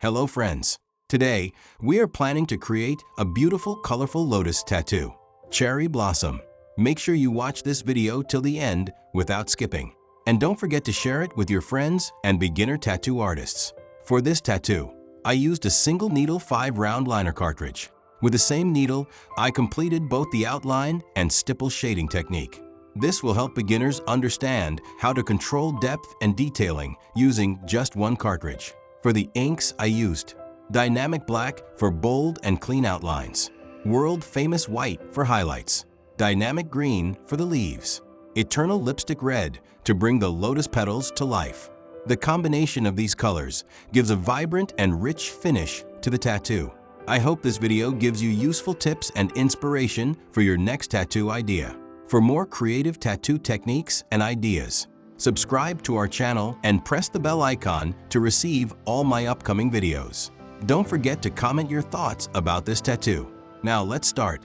Hello friends. Today, we are planning to create a beautiful colorful lotus tattoo. Cherry blossom. Make sure you watch this video till the end without skipping. And don't forget to share it with your friends and beginner tattoo artists. For this tattoo, I used a single needle 5-round liner cartridge. With the same needle, I completed both the outline and stipple shading technique. This will help beginners understand how to control depth and detailing using just one cartridge. For the inks, I used Dynamic Black for bold and clean outlines, World Famous White for highlights, Dynamic Green for the leaves, Eternal Lipstick Red to bring the lotus petals to life. The combination of these colors gives a vibrant and rich finish to the tattoo. I hope this video gives you useful tips and inspiration for your next tattoo idea. For more creative tattoo techniques and ideas, subscribe to our channel and press the bell icon to receive all my upcoming videos. Don't forget to comment your thoughts about this tattoo. Now let's start.